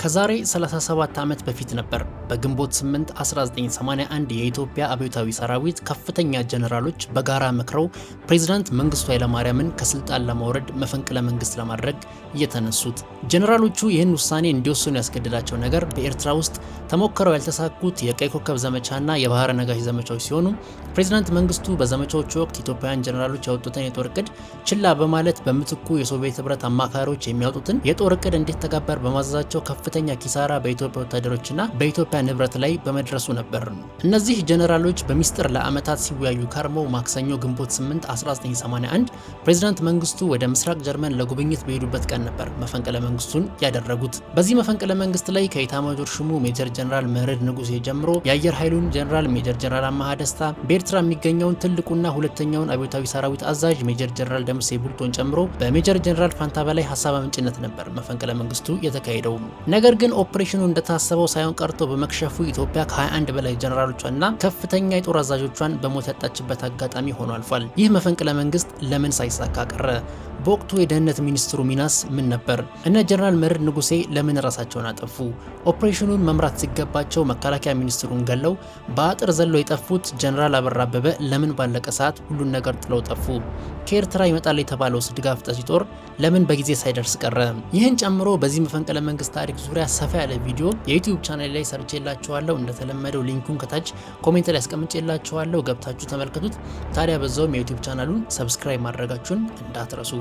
ከዛሬ 37 ዓመት በፊት ነበር በግንቦት 8 1981 የኢትዮጵያ አብዮታዊ ሰራዊት ከፍተኛ ጀነራሎች በጋራ መክረው ፕሬዝዳንት መንግስቱ ኃይለማርያምን ከስልጣን ለማውረድ መፈንቅለ መንግስት ለማድረግ እየተነሱት። ጀነራሎቹ ይህን ውሳኔ እንዲወስኑ ያስገደዳቸው ነገር በኤርትራ ውስጥ ተሞክረው ያልተሳኩት የቀይ ኮከብ ዘመቻና የባህረ ነጋሽ ዘመቻዎች ሲሆኑ ፕሬዝዳንት መንግስቱ በዘመቻዎቹ ወቅት ኢትዮጵያውያን ጀነራሎች ያወጡትን የጦር እቅድ ችላ በማለት በምትኩ የሶቪየት ህብረት አማካሪዎች የሚያወጡትን የጦር እቅድ እንዲተገበር በማዘዛቸው ከፍተኛ ኪሳራ በኢትዮጵያ ወታደሮችና በኢትዮጵያ ንብረት ላይ በመድረሱ ነበር። እነዚህ ጀነራሎች በሚስጥር ለዓመታት ሲወያዩ ከርመው ማክሰኞ ግንቦት 8 1981 ፕሬዝዳንት መንግስቱ ወደ ምስራቅ ጀርመን ለጉብኝት በሄዱበት ቀን ነበር መፈንቅለ መንግስቱን ያደረጉት። በዚህ መፈንቅለ መንግስት ላይ ከኢታማዦር ሹሙ ሜጀር ጀነራል ምህረት ንጉሴ ጀምሮ የአየር ኃይሉን ጀነራል ሜጀር ጀነራል አማሃ ደስታ፣ በኤርትራ የሚገኘውን ትልቁና ሁለተኛውን አብዮታዊ ሰራዊት አዛዥ ሜጀር ጀነራል ደምሴ ቡልቶን ጨምሮ በሜጀር ጀነራል ፋንታ በላይ ሀሳብ አመንጭነት ነበር መፈንቅለ መንግስቱ የተካሄደው። ነገር ግን ኦፕሬሽኑ እንደታሰበው ሳይሆን ቀርቶ በመክሸፉ ኢትዮጵያ ከ21 በላይ ጀነራሎቿና ከፍተኛ የጦር አዛዦቿን በሞት ያጣችበት አጋጣሚ ሆኖ አልፏል። ይህ መፈንቅለ መንግስት ለምን ሳይሳካ ቀረ? በወቅቱ የደህንነት ሚኒስትሩ ሚናስ ምን ነበር? እነ ጀነራል ምህረት ንጉሴ ለምን ራሳቸውን አጠፉ? ኦፕሬሽኑን መምራት ሲገባቸው መከላከያ ሚኒስትሩን ገለው በአጥር ዘለው የጠፉት ጀነራል አበራ አበበ ለምን ባለቀ ሰዓት ሁሉን ነገር ጥለው ጠፉ? ከኤርትራ ይመጣል የተባለው ድጋፍ ሰጪ ጦር ለምን በጊዜ ሳይደርስ ቀረ? ይህን ጨምሮ በዚህ መፈንቅለ መንግስት ታሪክ ዙሪያ ሰፋ ያለ ቪዲዮ የዩቲዩብ ቻናል ላይ ሰርቼላችኋለሁ። እንደተለመደው ሊንኩን ከታች ኮሜንት ላይ አስቀምጬላችኋለሁ፣ ገብታችሁ ተመልከቱት። ታዲያ በዛውም የዩቲዩብ ቻናሉን ሰብስክራይብ ማድረጋችሁን እንዳትረሱ።